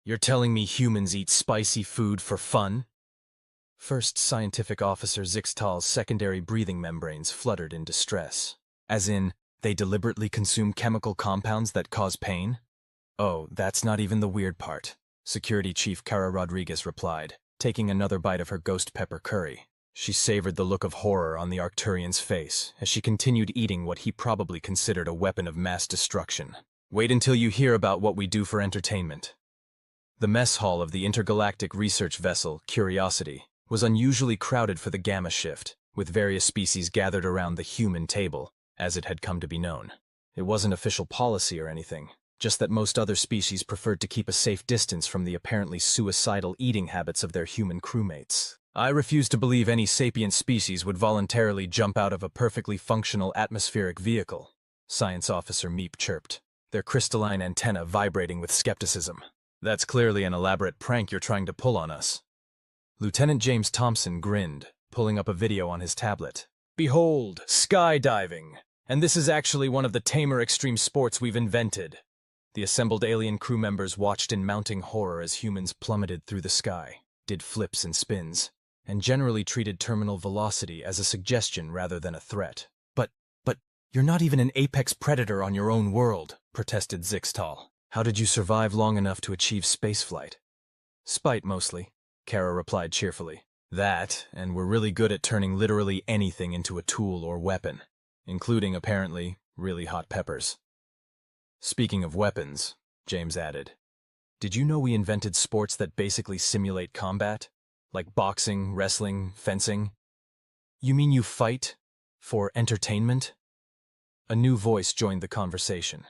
You're telling me humans eat spicy food for fun? First Scientific Officer Zixtal's secondary breathing membranes fluttered in distress. As in, they deliberately consume chemical compounds that cause pain? Oh, that's not even the weird part, Security Chief Cara Rodriguez replied, taking another bite of her ghost pepper curry. She savored the look of horror on the Arcturian's face as she continued eating what he probably considered a weapon of mass destruction. Wait until you hear about what we do for entertainment. The mess hall of the intergalactic research vessel, Curiosity, was unusually crowded for the Gamma shift, with various species gathered around the human table, as it had come to be known. It wasn't official policy or anything, just that most other species preferred to keep a safe distance from the apparently suicidal eating habits of their human crewmates. I refuse to believe any sapient species would voluntarily jump out of a perfectly functional atmospheric vehicle, Science Officer Meep chirped, their crystalline antenna vibrating with skepticism. That's clearly an elaborate prank you're trying to pull on us. Lieutenant James Thompson grinned, pulling up a video on his tablet. Behold, skydiving! And this is actually one of the tamer extreme sports we've invented. The assembled alien crew members watched in mounting horror as humans plummeted through the sky, did flips and spins, and generally treated terminal velocity as a suggestion rather than a threat. But, you're not even an apex predator on your own world, protested Zixtal. How did you survive long enough to achieve spaceflight? Spite, mostly, Kara replied cheerfully. That, and we're really good at turning literally anything into a tool or weapon, including, apparently, really hot peppers. Speaking of weapons, James added, did you know we invented sports that basically simulate combat? Like boxing, wrestling, fencing? You mean you fight for entertainment? A new voice joined the conversation.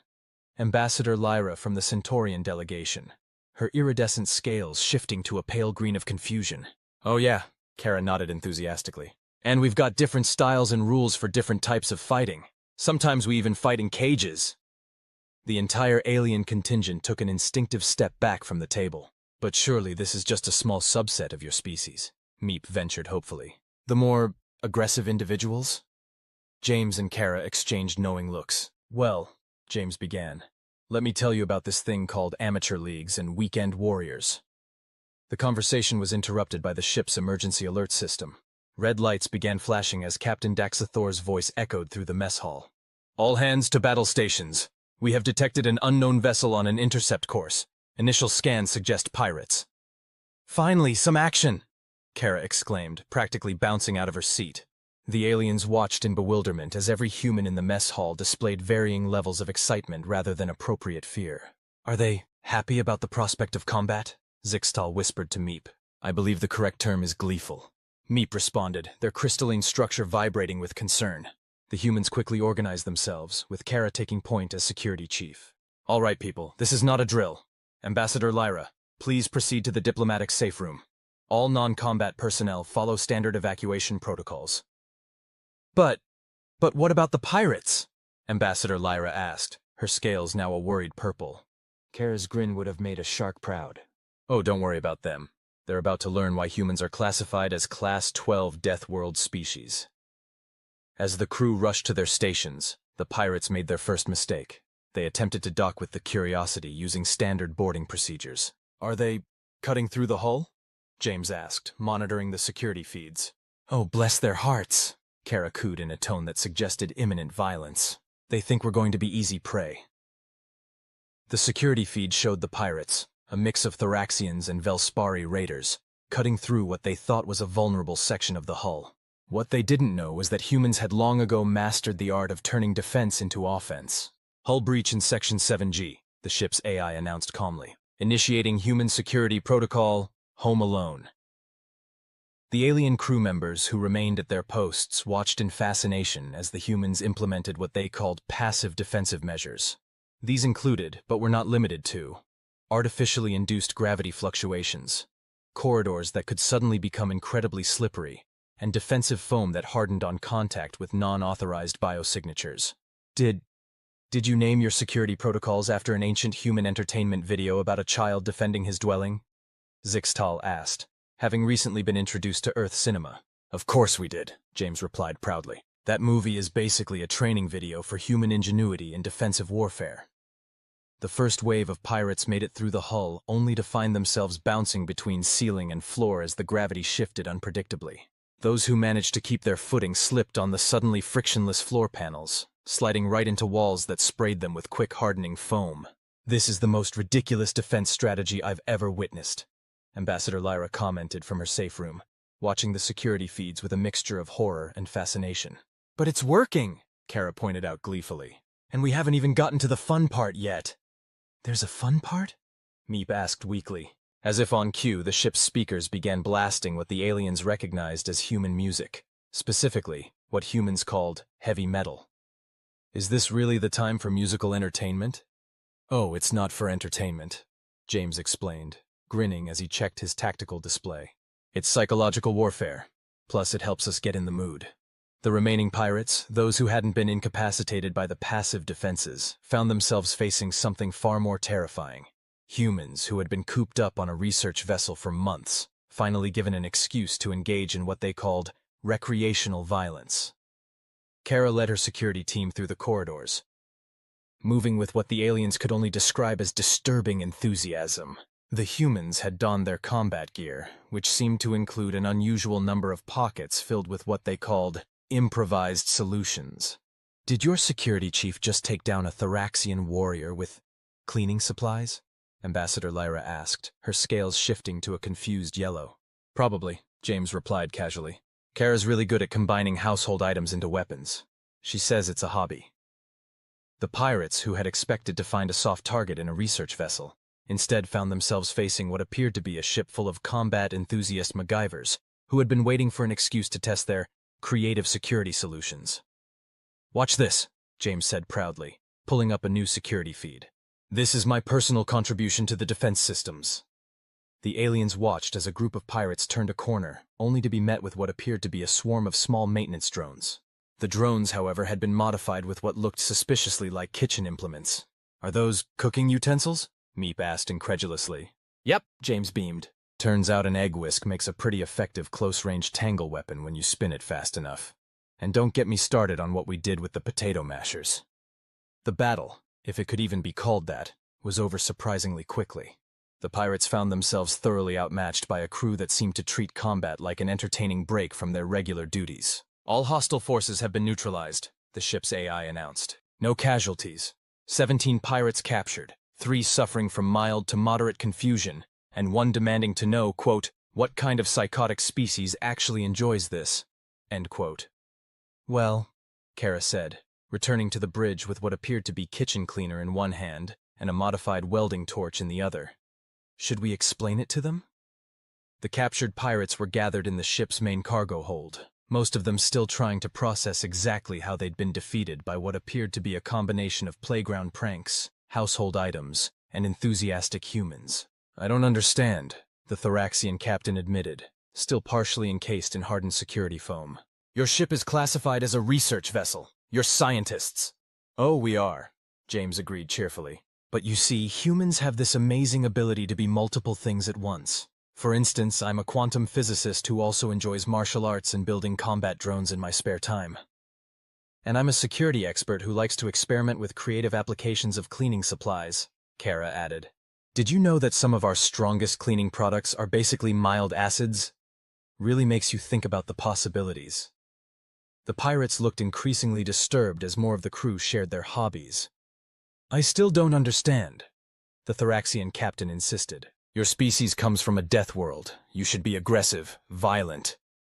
Ambassador Lyra from the Centaurian delegation, her iridescent scales shifting to a pale green of confusion. Oh yeah, Kara nodded enthusiastically. And we've got different styles and rules for different types of fighting. Sometimes we even fight in cages. The entire alien contingent took an instinctive step back from the table. But surely this is just a small subset of your species, Meep ventured hopefully. The more aggressive individuals? James and Kara exchanged knowing looks. Well, James began, let me tell you about this thing called amateur leagues and weekend warriors. The conversation was interrupted by the ship's emergency alert system. Red lights began flashing as Captain Daxathor's voice echoed through the mess hall. All hands to battle stations. We have detected an unknown vessel on an intercept course. Initial scans suggest pirates. Finally, some action! Kara exclaimed, practically bouncing out of her seat. The aliens watched in bewilderment as every human in the mess hall displayed varying levels of excitement rather than appropriate fear. Are they happy about the prospect of combat? Zixtal whispered to Meep. I believe the correct term is gleeful. Meep responded, their crystalline structure vibrating with concern. The humans quickly organized themselves, with Kara taking point as security chief. All right, people, this is not a drill. Ambassador Lyra, please proceed to the diplomatic safe room. All non-combat personnel follow standard evacuation protocols. But what about the pirates? Ambassador Lyra asked, her scales now a worried purple. Kara's grin would have made a shark proud. Oh, don't worry about them. They're about to learn why humans are classified as Class 12 Deathworld species. As the crew rushed to their stations, the pirates made their first mistake. They attempted to dock with the Curiosity using standard boarding procedures. Are they cutting through the hull? James asked, monitoring the security feeds. Oh, bless their hearts, Kara cooed in a tone that suggested imminent violence. They think we're going to be easy prey. The security feed showed the pirates, a mix of Thoraxians and Velspari raiders, cutting through what they thought was a vulnerable section of the hull. What they didn't know was that humans had long ago mastered the art of turning defense into offense. Hull breach in Section 7G, the ship's AI announced calmly. Initiating human security protocol, Home Alone. The alien crew members who remained at their posts watched in fascination as the humans implemented what they called passive defensive measures. These included, but were not limited to, artificially induced gravity fluctuations, corridors that could suddenly become incredibly slippery, and defensive foam that hardened on contact with non-authorized biosignatures. Did you name your security protocols after an ancient human entertainment video about a child defending his dwelling? Zixtal asked, having recently been introduced to Earth cinema. Of course we did, James replied proudly. That movie is basically a training video for human ingenuity in defensive warfare. The first wave of pirates made it through the hull, only to find themselves bouncing between ceiling and floor as the gravity shifted unpredictably. Those who managed to keep their footing slipped on the suddenly frictionless floor panels, sliding right into walls that sprayed them with quick hardening foam. "This is the most ridiculous defense strategy I've ever witnessed," Ambassador Lyra commented from her safe room, watching the security feeds with a mixture of horror and fascination. "But it's working," Kara pointed out gleefully. "And we haven't even gotten to the fun part yet." "There's a fun part?" Meep asked weakly. As if on cue, the ship's speakers began blasting what the aliens recognized as human music, specifically what humans called heavy metal. "Is this really the time for musical entertainment?" "Oh, it's not for entertainment," James explained, grinning as he checked his tactical display. "It's psychological warfare, plus it helps us get in the mood." The remaining pirates, those who hadn't been incapacitated by the passive defenses, found themselves facing something far more terrifying. Humans who had been cooped up on a research vessel for months, finally given an excuse to engage in what they called recreational violence. Kara led her security team through the corridors, moving with what the aliens could only describe as disturbing enthusiasm. The humans had donned their combat gear, which seemed to include an unusual number of pockets filled with what they called improvised solutions. "Did your security chief just take down a Thoraxian warrior with cleaning supplies?" Ambassador Lyra asked, her scales shifting to a confused yellow. "Probably," James replied casually. "Kara's really good at combining household items into weapons. She says it's a hobby." The pirates, who had expected to find a soft target in a research vessel, instead found themselves facing what appeared to be a ship full of combat enthusiast MacGyvers, who had been waiting for an excuse to test their creative security solutions. "Watch this," James said proudly, pulling up a new security feed. "This is my personal contribution to the defense systems." The aliens watched as a group of pirates turned a corner, only to be met with what appeared to be a swarm of small maintenance drones. The drones, however, had been modified with what looked suspiciously like kitchen implements. "Are those cooking utensils?" Meep asked incredulously. "Yep," James beamed. "Turns out an egg whisk makes a pretty effective close-range tangle weapon when you spin it fast enough. And don't get me started on what we did with the potato mashers." The battle, if it could even be called that, was over surprisingly quickly. The pirates found themselves thoroughly outmatched by a crew that seemed to treat combat like an entertaining break from their regular duties. "All hostile forces have been neutralized," the ship's AI announced. "No casualties. 17 pirates captured, 3 suffering from mild to moderate confusion, and 1 demanding to know, quote, what kind of psychotic species actually enjoys this, end quote. "Well," Kara said, returning to the bridge with what appeared to be kitchen cleaner in one hand and a modified welding torch in the other. "Should we explain it to them?" The captured pirates were gathered in the ship's main cargo hold, most of them still trying to process exactly how they'd been defeated by what appeared to be a combination of playground pranks, household items, and enthusiastic humans. "I don't understand," the Thoraxian captain admitted, still partially encased in hardened security foam. "Your ship is classified as a research vessel. You're scientists." "Oh, we are," James agreed cheerfully. "But you see, humans have this amazing ability to be multiple things at once. For instance, I'm a quantum physicist who also enjoys martial arts and building combat drones in my spare time. And I'm a security expert who likes to experiment with creative applications of cleaning supplies," Kara added. "Did you know that some of our strongest cleaning products are basically mild acids?" Really makes you think about the possibilities. The pirates looked increasingly disturbed as more of the crew shared their hobbies. "I still don't understand," the Thoraxian captain insisted. "Your species comes from a death world. You should be aggressive, violent.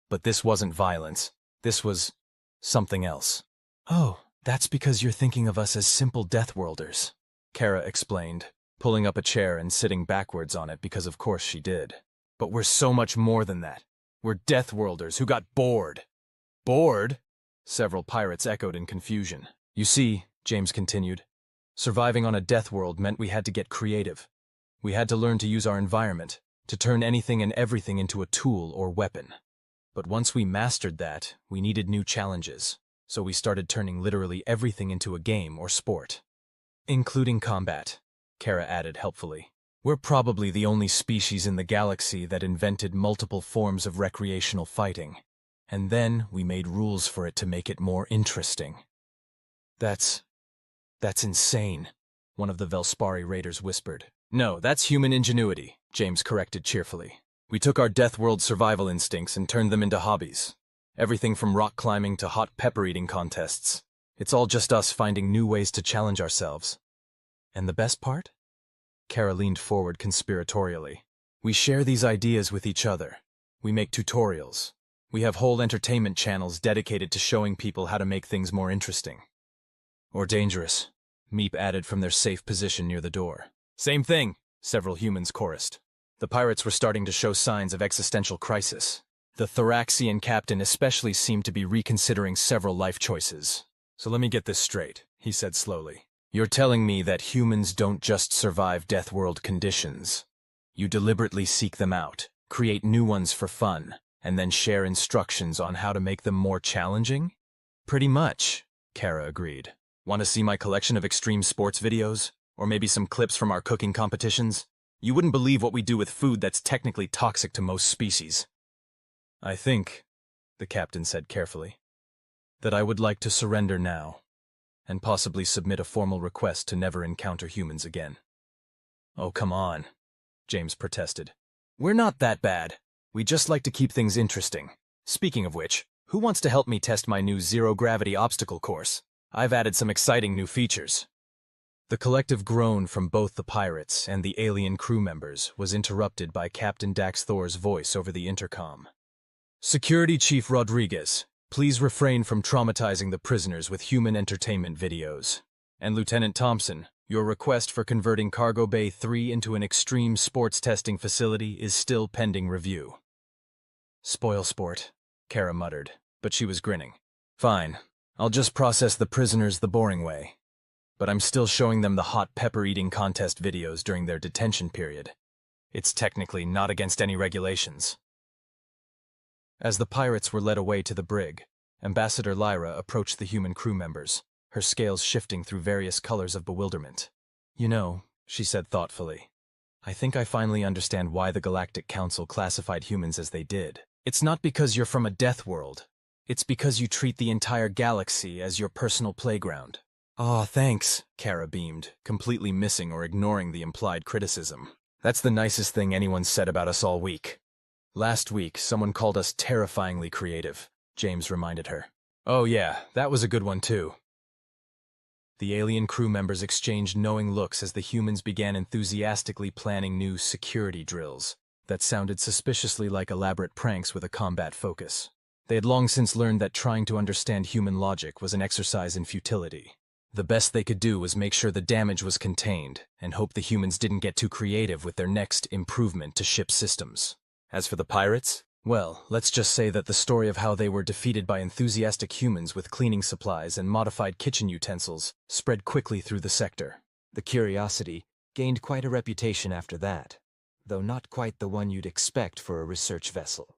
But this wasn't violence. This was something else." "Oh, that's because you're thinking of us as simple Deathworlders," Kara explained, pulling up a chair and sitting backwards on it because of course she did. "But we're so much more than that. We're Deathworlders who got bored." "Bored?" Several pirates echoed in confusion. "You see," James continued, "surviving on a death world meant we had to get creative. We had to learn to use our environment, to turn anything and everything into a tool or weapon. But once we mastered that, we needed new challenges, so we started turning literally everything into a game or sport. Including combat," Kara added helpfully. "We're probably the only species in the galaxy that invented multiple forms of recreational fighting. And then we made rules for it to make it more interesting." That's insane," one of the Velspari raiders whispered. No, that's human ingenuity, James corrected cheerfully. We took our Deathworld survival instincts and turned them into hobbies. Everything from rock climbing to hot pepper eating contests. It's all just us finding new ways to challenge ourselves. And the best part? Kara leaned forward conspiratorially. We share these ideas with each other. We make tutorials. We have whole entertainment channels dedicated to showing people how to make things more interesting. Or dangerous, Meep added from their safe position near the door. Same thing, several humans chorused. The pirates were starting to show signs of existential crisis. The Thoraxian captain especially seemed to be reconsidering several life choices. So let me get this straight, he said slowly. You're telling me that humans don't just survive Deathworld conditions. You deliberately seek them out, create new ones for fun, and then share instructions on how to make them more challenging? Pretty much, Kara agreed. Want to see my collection of extreme sports videos? Or maybe some clips from our cooking competitions? You wouldn't believe what we do with food that's technically toxic to most species. I think, the captain said carefully, that I would like to surrender now, and possibly submit a formal request to never encounter humans again. Oh, come on, James protested. We're not that bad. We just like to keep things interesting. Speaking of which, who wants to help me test my new zero-gravity obstacle course? I've added some exciting new features. The collective groan from both the pirates and the alien crew members was interrupted by Captain Dax Thor's voice over the intercom. Security Chief Rodriguez, please refrain from traumatizing the prisoners with human entertainment videos. And Lieutenant Thompson, your request for converting Cargo Bay 3 into an extreme sports testing facility is still pending review. Spoil sport, Kara muttered, but she was grinning. Fine, I'll just process the prisoners the boring way. But I'm still showing them the hot pepper eating contest videos during their detention period. It's technically not against any regulations. As the pirates were led away to the brig, Ambassador Lyra approached the human crew members, her scales shifting through various colors of bewilderment. You know, she said thoughtfully, I think I finally understand why the Galactic Council classified humans as they did. It's not because you're from a death world. It's because you treat the entire galaxy as your personal playground. Aw, thanks, Kara beamed, completely missing or ignoring the implied criticism. That's the nicest thing anyone said about us all week. Last week, someone called us terrifyingly creative, James reminded her. Oh yeah, that was a good one too. The alien crew members exchanged knowing looks as the humans began enthusiastically planning new security drills that sounded suspiciously like elaborate pranks with a combat focus. They had long since learned that trying to understand human logic was an exercise in futility. The best they could do was make sure the damage was contained and hope the humans didn't get too creative with their next improvement to ship systems. As for the pirates, well, let's just say that the story of how they were defeated by enthusiastic humans with cleaning supplies and modified kitchen utensils spread quickly through the sector. The Curiosity gained quite a reputation after that, though not quite the one you'd expect for a research vessel.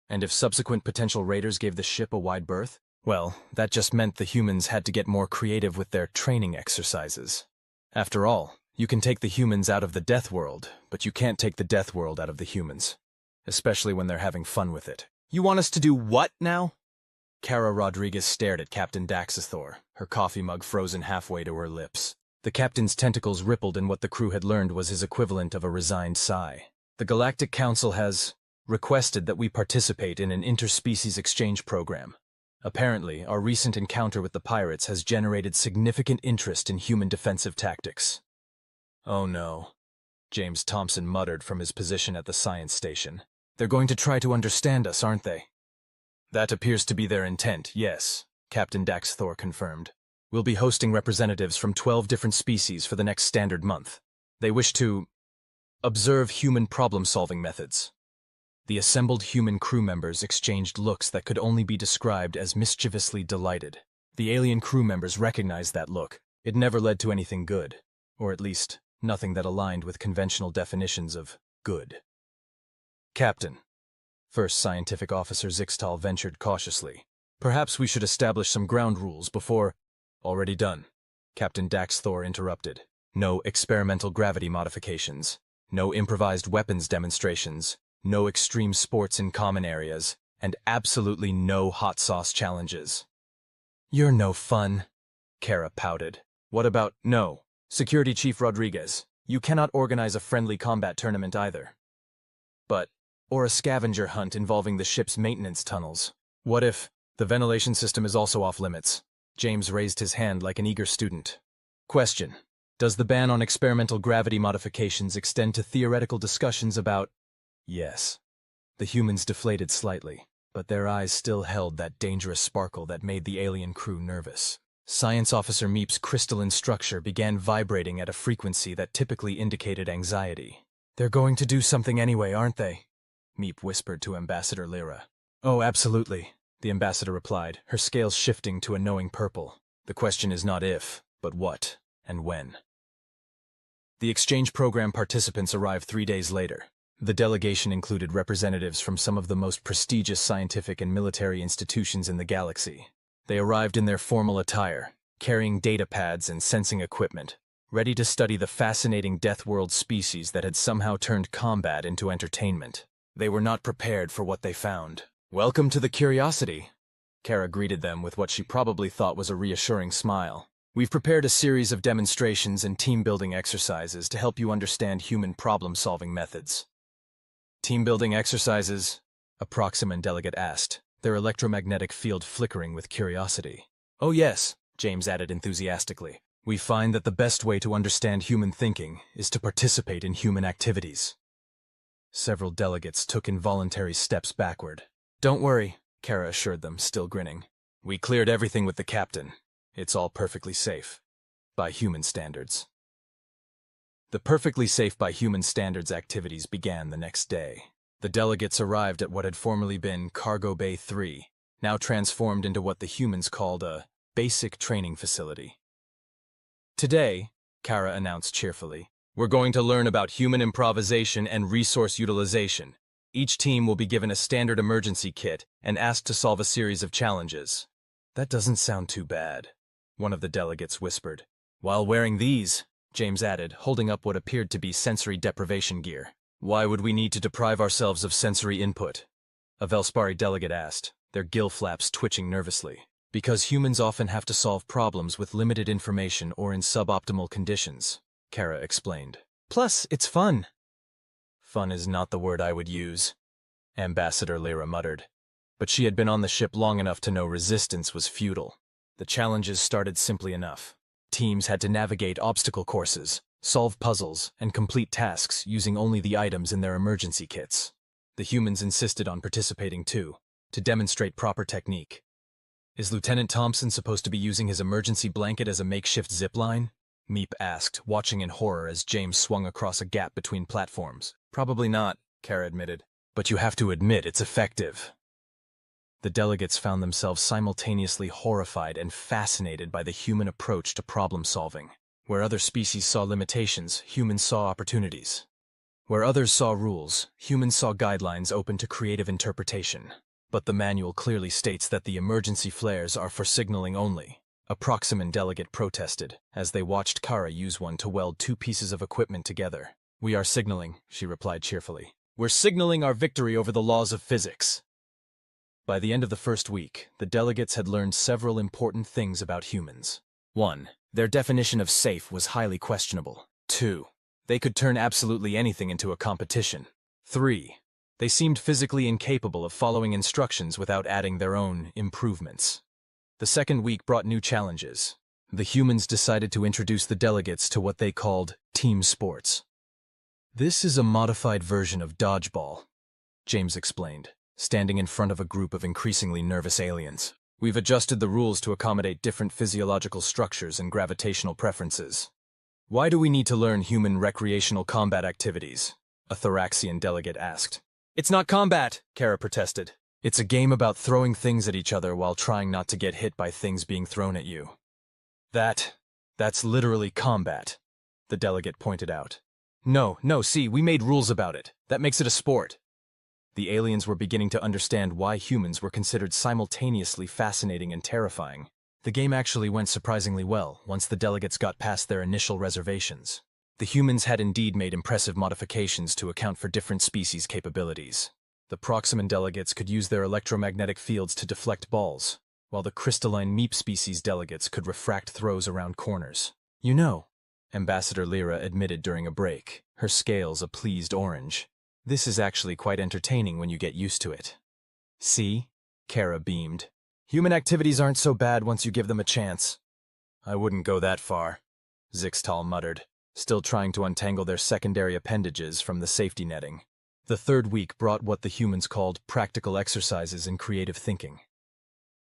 And if subsequent potential raiders gave the ship a wide berth, well, that just meant the humans had to get more creative with their training exercises. After all, you can take the humans out of the death world, but you can't take the death world out of the humans. Especially when they're having fun with it. You want us to do what now? Kara Rodriguez stared at Captain Daxathor, her coffee mug frozen halfway to her lips. The captain's tentacles rippled in what the crew had learned was his equivalent of a resigned sigh. The Galactic Council has requested that we participate in an interspecies exchange program. Apparently, our recent encounter with the pirates has generated significant interest in human defensive tactics. Oh no, James Thompson muttered from his position at the science station. They're going to try to understand us, aren't they? That appears to be their intent, yes, Captain Daxthor confirmed. We'll be hosting representatives from 12 different species for the next standard month. They wish to observe human problem-solving methods. The assembled human crew members exchanged looks that could only be described as mischievously delighted. The alien crew members recognized that look. It never led to anything good, or at least nothing that aligned with conventional definitions of good. Captain, First Scientific Officer Zixtal ventured cautiously. Perhaps we should establish some ground rules before— Already done, Captain Daxthor interrupted. No experimental gravity modifications, no improvised weapons demonstrations, no extreme sports in common areas, and absolutely no hot sauce challenges. You're no fun, Kara pouted. What about— No, Security Chief Rodriguez, you cannot organize a friendly combat tournament either. Or a scavenger hunt involving the ship's maintenance tunnels. What if the ventilation system is also off limits? James raised his hand like an eager student. Question. Does the ban on experimental gravity modifications extend to theoretical discussions about... Yes. The humans deflated slightly, but their eyes still held that dangerous sparkle that made the alien crew nervous. Science Officer Meep's crystalline structure began vibrating at a frequency that typically indicated anxiety. They're going to do something anyway, aren't they? Meep whispered to Ambassador Lyra. Oh, absolutely, the ambassador replied, her scales shifting to a knowing purple. The question is not if, but what and when. The exchange program participants arrived 3 days later. The delegation included representatives from some of the most prestigious scientific and military institutions in the galaxy. They arrived in their formal attire, carrying data pads and sensing equipment, ready to study the fascinating Deathworld species that had somehow turned combat into entertainment. They were not prepared for what they found. Welcome to the Curiosity. Kara greeted them with what she probably thought was a reassuring smile. We've prepared a series of demonstrations and team-building exercises to help you understand human problem-solving methods. Team-building exercises? A Proxima delegate asked, their electromagnetic field flickering with curiosity. Oh yes, James added enthusiastically. We find that the best way to understand human thinking is to participate in human activities. Several delegates took involuntary steps backward. Don't worry, Kara assured them, still grinning. We cleared everything with the captain. It's all perfectly safe. By human standards. The perfectly safe by human standards activities began the next day. The delegates arrived at what had formerly been Cargo Bay 3, now transformed into what the humans called a basic training facility. Today, Kara announced cheerfully, we're going to learn about human improvisation and resource utilization. Each team will be given a standard emergency kit and asked to solve a series of challenges. That doesn't sound too bad, one of the delegates whispered. While wearing these, James added, holding up what appeared to be sensory deprivation gear. Why would we need to deprive ourselves of sensory input? A Velspari delegate asked, their gill flaps twitching nervously. Because humans often have to solve problems with limited information or in suboptimal conditions, Kara explained. Plus, it's fun. Fun is not the word I would use, Ambassador Lyra muttered. But she had been on the ship long enough to know resistance was futile. The challenges started simply enough. Teams had to navigate obstacle courses, solve puzzles, and complete tasks using only the items in their emergency kits. The humans insisted on participating too, to demonstrate proper technique. Is Lieutenant Thompson supposed to be using his emergency blanket as a makeshift zipline? Meep asked, watching in horror as James swung across a gap between platforms. Probably not, Kara admitted. But you have to admit it's effective. The delegates found themselves simultaneously horrified and fascinated by the human approach to problem solving. Where other species saw limitations, humans saw opportunities. Where others saw rules, humans saw guidelines open to creative interpretation. But the manual clearly states that the emergency flares are for signaling only. A Proxima delegate protested, as they watched Kara use one to weld two pieces of equipment together. We are signaling, she replied cheerfully. We're signaling our victory over the laws of physics. By the end of the first week, the delegates had learned several important things about humans. 1. Their definition of safe was highly questionable. 2. They could turn absolutely anything into a competition. 3. They seemed physically incapable of following instructions without adding their own improvements. The second week brought new challenges. The humans decided to introduce the delegates to what they called team sports. This is a modified version of dodgeball, James explained, standing in front of a group of increasingly nervous aliens. We've adjusted the rules to accommodate different physiological structures and gravitational preferences. Why do we need to learn human recreational combat activities? A Thoraxian delegate asked. It's not combat, Kara protested. It's a game about throwing things at each other while trying not to get hit by things being thrown at you. That's literally combat, the delegate pointed out. No, see, we made rules about it. That makes it a sport. The aliens were beginning to understand why humans were considered simultaneously fascinating and terrifying. The game actually went surprisingly well once the delegates got past their initial reservations. The humans had indeed made impressive modifications to account for different species' capabilities. The Proxima delegates could use their electromagnetic fields to deflect balls, while the crystalline Meep species delegates could refract throws around corners. You know, Ambassador Lyra admitted during a break, her scales a pleased orange. This is actually quite entertaining when you get used to it. See? Kara beamed. Human activities aren't so bad once you give them a chance. I wouldn't go that far, Zixtal muttered, still trying to untangle their secondary appendages from the safety netting. The third week brought what the humans called practical exercises in creative thinking.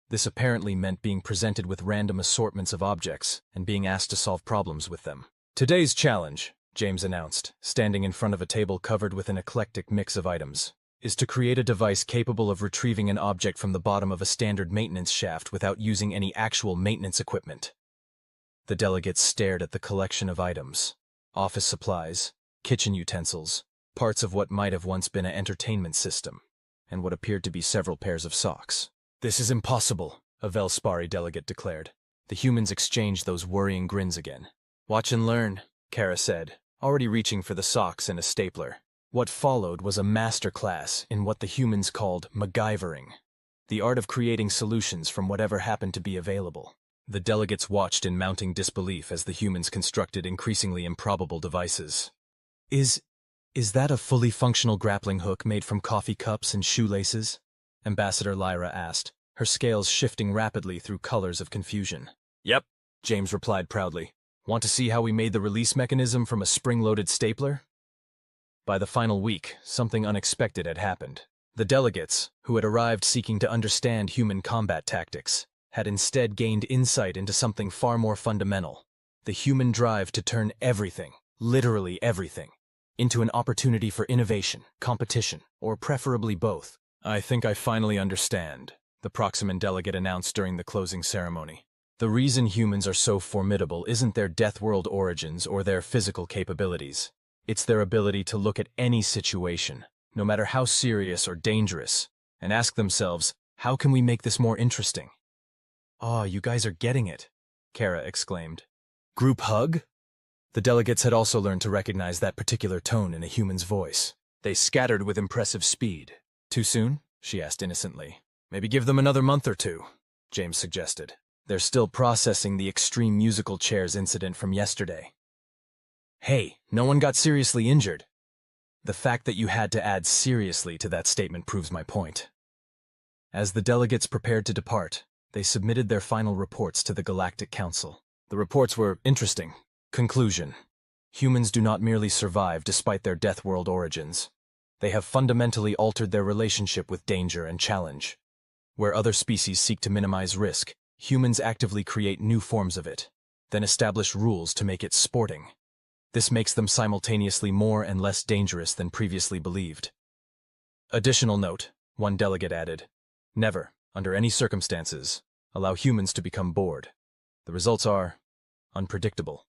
This apparently meant being presented with random assortments of objects and being asked to solve problems with them. Today's challenge, James announced, standing in front of a table covered with an eclectic mix of items, is to create a device capable of retrieving an object from the bottom of a standard maintenance shaft without using any actual maintenance equipment. The delegates stared at the collection of items: office supplies, kitchen utensils, parts of what might have once been an entertainment system, and what appeared to be several pairs of socks. This is impossible, a Velspari delegate declared. The humans exchanged those worrying grins again. Watch and learn, Kara said, already reaching for the socks and a stapler. What followed was a master class in what the humans called MacGyvering, the art of creating solutions from whatever happened to be available. The delegates watched in mounting disbelief as the humans constructed increasingly improbable devices. Is that a fully functional grappling hook made from coffee cups and shoelaces? Ambassador Lyra asked, her scales shifting rapidly through colors of confusion. Yep, James replied proudly. Want to see how we made the release mechanism from a spring-loaded stapler? By the final week, something unexpected had happened. The delegates, who had arrived seeking to understand human combat tactics, had instead gained insight into something far more fundamental: the human drive to turn everything, literally everything, into an opportunity for innovation, competition, or preferably both. I think I finally understand, the Proximan delegate announced during the closing ceremony. The reason humans are so formidable isn't their Deathworld origins or their physical capabilities. It's their ability to look at any situation, no matter how serious or dangerous, and ask themselves, how can we make this more interesting? "Ah, you guys are getting it," Kara exclaimed. Group hug? The delegates had also learned to recognize that particular tone in a human's voice. They scattered with impressive speed. Too soon? She asked innocently. Maybe give them another month or two, James suggested. They're still processing the extreme musical chairs incident from yesterday. Hey, no one got seriously injured. The fact that you had to add seriously to that statement proves my point. As the delegates prepared to depart, they submitted their final reports to the Galactic Council. The reports were interesting. Conclusion: humans do not merely survive despite their Deathworld origins. They have fundamentally altered their relationship with danger and challenge. Where other species seek to minimize risk, humans actively create new forms of it, then establish rules to make it sporting. This makes them simultaneously more and less dangerous than previously believed. Additional note, one delegate added: never, under any circumstances, allow humans to become bored. The results are unpredictable.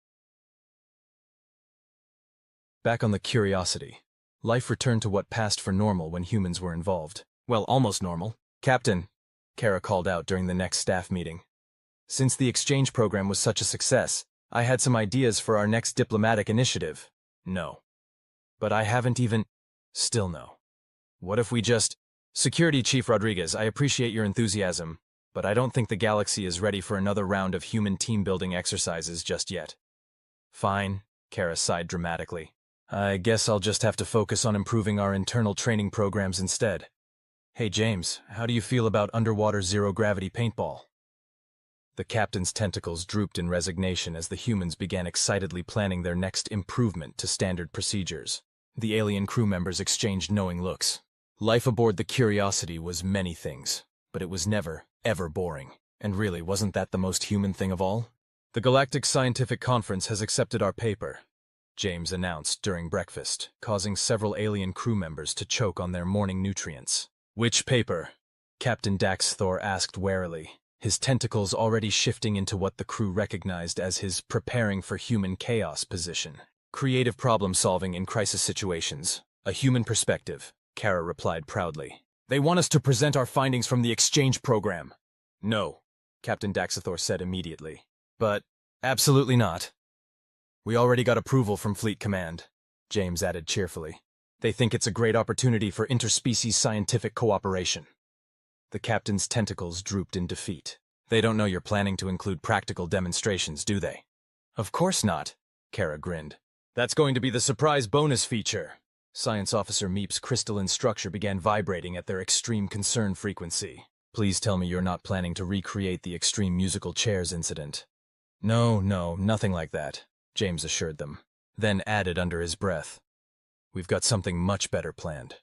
Back on the Curiosity, life returned to what passed for normal when humans were involved. Well, almost normal. Captain, Kara called out during the next staff meeting. Since the exchange program was such a success, I had some ideas for our next diplomatic initiative. No. But I haven't even... Still no. What if we just... Security Chief Rodriguez, I appreciate your enthusiasm, but I don't think the galaxy is ready for another round of human team-building exercises just yet. Fine, Kara sighed dramatically. I guess I'll just have to focus on improving our internal training programs instead. Hey James, how do you feel about underwater zero-gravity paintball? The captain's tentacles drooped in resignation as the humans began excitedly planning their next improvement to standard procedures. The alien crew members exchanged knowing looks. Life aboard the Curiosity was many things, but it was never, ever boring. And really, wasn't that the most human thing of all? The Galactic Scientific Conference has accepted our paper, James announced during breakfast, causing several alien crew members to choke on their morning nutrients. Which paper? Captain Daxthor asked warily, his tentacles already shifting into what the crew recognized as his preparing for human chaos position. Creative problem-solving in crisis situations. A human perspective, Kara replied proudly. They want us to present our findings from the exchange program. No, Captain Daxthor said immediately. But, absolutely not. We already got approval from Fleet Command, James added cheerfully. They think it's a great opportunity for interspecies scientific cooperation. The captain's tentacles drooped in defeat. They don't know you're planning to include practical demonstrations, do they? Of course not. Kara grinned. That's going to be the surprise bonus feature. Science Officer Meep's crystalline structure began vibrating at their extreme concern frequency. Please tell me you're not planning to recreate the extreme musical chairs incident. No, nothing like that, James assured them, then added under his breath. We've got something much better planned.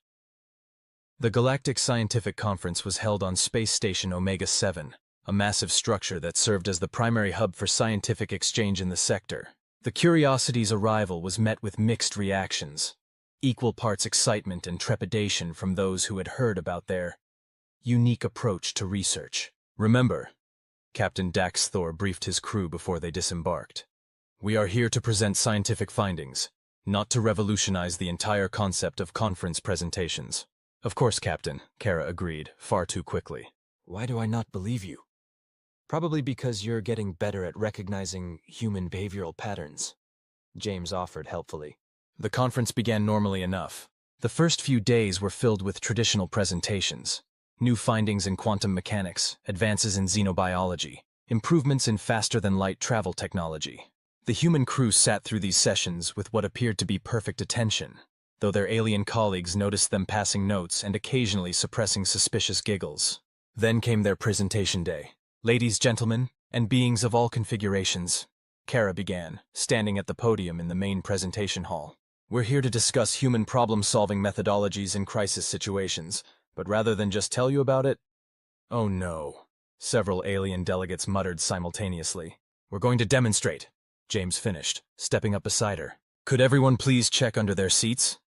The Galactic Scientific Conference was held on Space Station Omega-7, a massive structure that served as the primary hub for scientific exchange in the sector. The Curiosity's arrival was met with mixed reactions. Equal parts excitement and trepidation from those who had heard about their unique approach to research. Remember, Captain Dax Thor briefed his crew before they disembarked. We are here to present scientific findings, not to revolutionize the entire concept of conference presentations. Of course, Captain, Kara agreed, far too quickly. Why do I not believe you? Probably because you're getting better at recognizing human behavioral patterns, James offered helpfully. The conference began normally enough. The first few days were filled with traditional presentations. New findings in quantum mechanics, advances in xenobiology, improvements in faster-than-light travel technology. The human crew sat through these sessions with what appeared to be perfect attention, though their alien colleagues noticed them passing notes and occasionally suppressing suspicious giggles. Then came their presentation day. Ladies, gentlemen, and beings of all configurations, Kara began, standing at the podium in the main presentation hall. We're here to discuss human problem-solving methodologies in crisis situations, but rather than just tell you about it... Oh no, several alien delegates muttered simultaneously. We're going to demonstrate, James finished, stepping up beside her. Could everyone please check under their seats?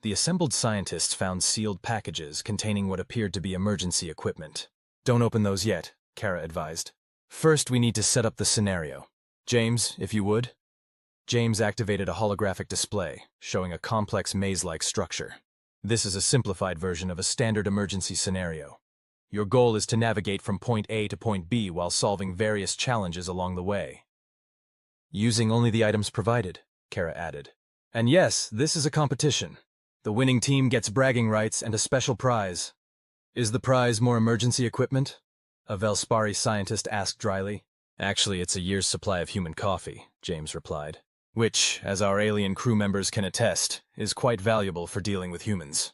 The assembled scientists found sealed packages containing what appeared to be emergency equipment. Don't open those yet, Kara advised. First, we need to set up the scenario. James, if you would. James activated a holographic display, showing a complex maze-like structure. This is a simplified version of a standard emergency scenario. Your goal is to navigate from point A to point B while solving various challenges along the way. Using only the items provided, Kara added. And yes, this is a competition. The winning team gets bragging rights and a special prize. Is the prize more emergency equipment? A Velspari scientist asked dryly. Actually, it's a year's supply of human coffee, James replied. Which, as our alien crew members can attest, is quite valuable for dealing with humans.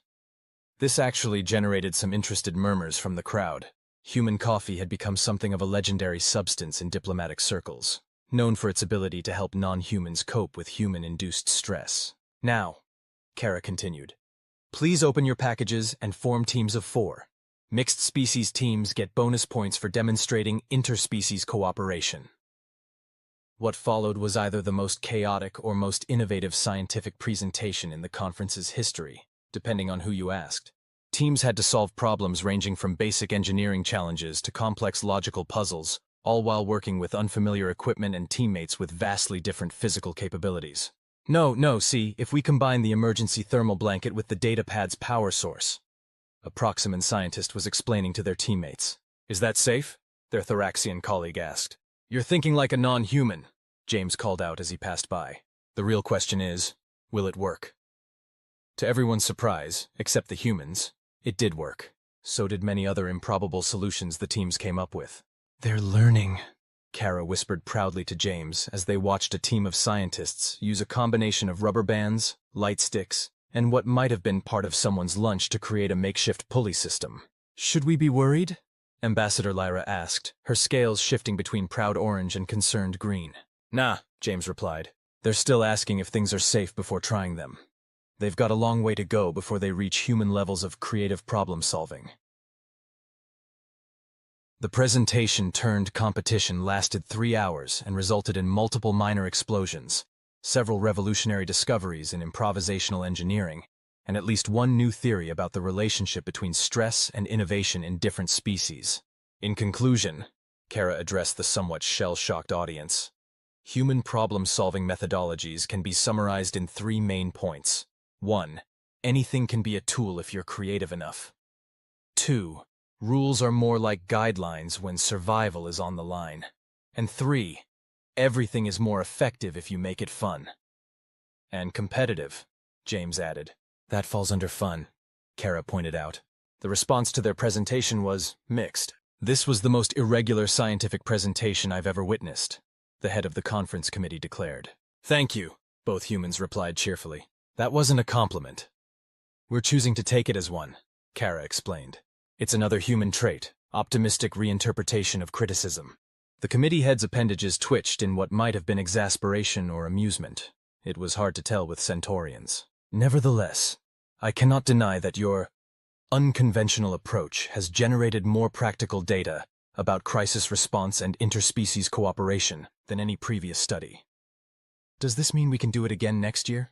This actually generated some interested murmurs from the crowd. Human coffee had become something of a legendary substance in diplomatic circles, known for its ability to help non-humans cope with human-induced stress. Now, Kara continued, please open your packages and form teams of 4. Mixed species teams get bonus points for demonstrating interspecies cooperation. What followed was either the most chaotic or most innovative scientific presentation in the conference's history, depending on who you asked. Teams had to solve problems ranging from basic engineering challenges to complex logical puzzles, all while working with unfamiliar equipment and teammates with vastly different physical capabilities. See, if we combine the emergency thermal blanket with the datapad's power source, a Proxima scientist was explaining to their teammates. Is that safe? Their Thoraxian colleague asked. You're thinking like a non-human, James called out as he passed by. The real question is, will it work? To everyone's surprise, except the humans, it did work. So did many other improbable solutions the teams came up with. They're learning, Kara whispered proudly to James as they watched a team of scientists use a combination of rubber bands, light sticks, and what might have been part of someone's lunch to create a makeshift pulley system. Should we be worried? Ambassador Lyra asked, her scales shifting between proud orange and concerned green. Nah, James replied. They're still asking if things are safe before trying them. They've got a long way to go before they reach human levels of creative problem-solving. The presentation turned competition lasted 3 hours and resulted in multiple minor explosions, several revolutionary discoveries in improvisational engineering, and at least one new theory about the relationship between stress and innovation in different species. In conclusion, Kara addressed the somewhat shell-shocked audience. Human problem-solving methodologies can be summarized in 3 main points. 1. Anything can be a tool if you're creative enough. 2. Rules are more like guidelines when survival is on the line. And 3. Everything is more effective if you make it fun. And competitive, James added. That falls under fun, Kara pointed out. The response to their presentation was mixed. This was the most irregular scientific presentation I've ever witnessed. the head of the conference committee declared. Thank you, both humans replied cheerfully. That wasn't a compliment. We're choosing to take it as one, Kara explained. It's another human trait, optimistic reinterpretation of criticism. The committee head's appendages twitched in what might have been exasperation or amusement. It was hard to tell with Centaurians. Nevertheless, I cannot deny that your unconventional approach has generated more practical data about crisis response and interspecies cooperation than any previous study. Does this mean we can do it again next year?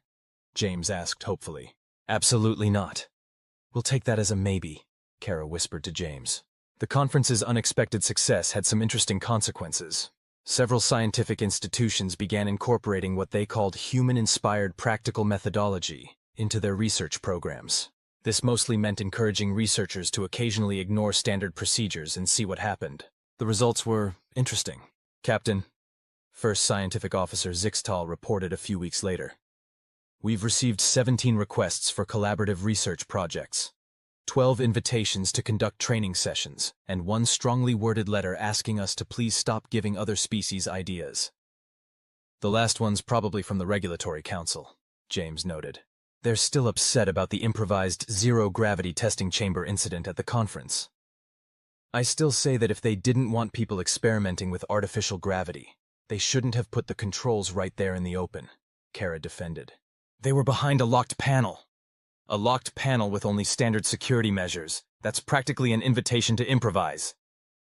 James asked hopefully. Absolutely not. We'll take that as a maybe, Kara whispered to James. The conference's unexpected success had some interesting consequences. Several scientific institutions began incorporating what they called human-inspired practical methodology into their research programs. This mostly meant encouraging researchers to occasionally ignore standard procedures and see what happened. The results were interesting. Captain, First Scientific Officer Zixtal reported a few weeks later. We've received 17 requests for collaborative research projects, 12 invitations to conduct training sessions, and 1 strongly worded letter asking us to please stop giving other species ideas. The last one's probably from the Regulatory Council, James noted. They're still upset about the improvised zero-gravity testing chamber incident at the conference. I still say that if they didn't want people experimenting with artificial gravity, they shouldn't have put the controls right there in the open, Kara defended. They were behind a locked panel. A locked panel with only standard security measures. That's practically an invitation to improvise.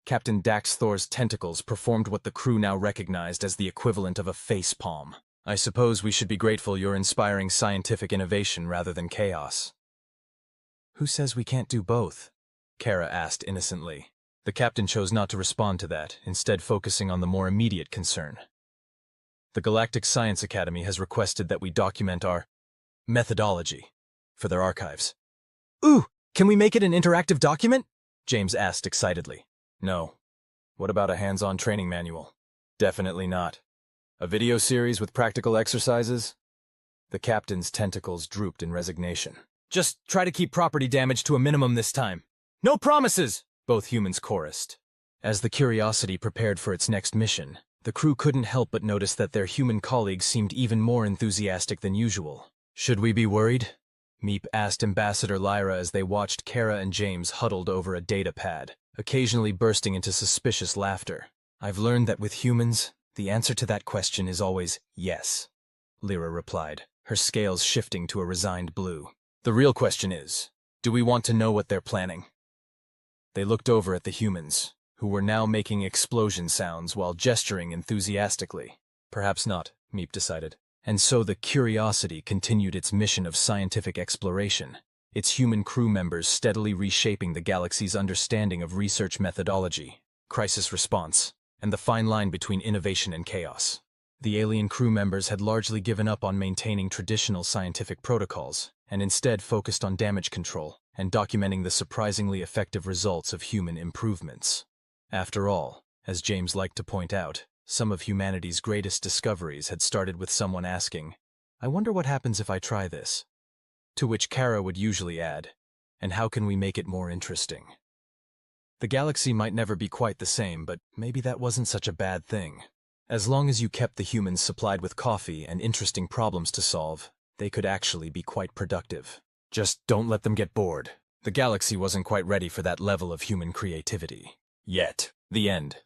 Captain Dax Thor's tentacles performed what the crew now recognized as the equivalent of a face palm. I suppose we should be grateful you're inspiring scientific innovation rather than chaos. Who says we can't do both? Kara asked innocently. The captain chose not to respond to that, instead focusing on the more immediate concern. The Galactic Science Academy has requested that we document our methodology for their archives. Ooh, can we make it an interactive document? James asked excitedly. No. What about a hands-on training manual? Definitely not. A video series with practical exercises? The captain's tentacles drooped in resignation. Just try to keep property damage to a minimum this time. No promises! Both humans chorused. As the Curiosity prepared for its next mission, the crew couldn't help but notice that their human colleagues seemed even more enthusiastic than usual. Should we be worried? Meep asked Ambassador Lyra as they watched Kara and James huddled over a data pad, occasionally bursting into suspicious laughter. I've learned that with humans, the answer to that question is always yes, Lyra replied, her scales shifting to a resigned blue. The real question is, do we want to know what they're planning? They looked over at the humans, who were now making explosion sounds while gesturing enthusiastically. Perhaps not, Meep decided. And so the Curiosity continued its mission of scientific exploration, its human crew members steadily reshaping the galaxy's understanding of research methodology, crisis response, and the fine line between innovation and chaos. The alien crew members had largely given up on maintaining traditional scientific protocols, and instead focused on damage control and documenting the surprisingly effective results of human improvements. After all, as James liked to point out, some of humanity's greatest discoveries had started with someone asking, I wonder what happens if I try this? To which Kara would usually add, and how can we make it more interesting? The galaxy might never be quite the same, but maybe that wasn't such a bad thing. As long as you kept the humans supplied with coffee and interesting problems to solve, they could actually be quite productive. Just don't let them get bored. The galaxy wasn't quite ready for that level of human creativity. Yet. The end.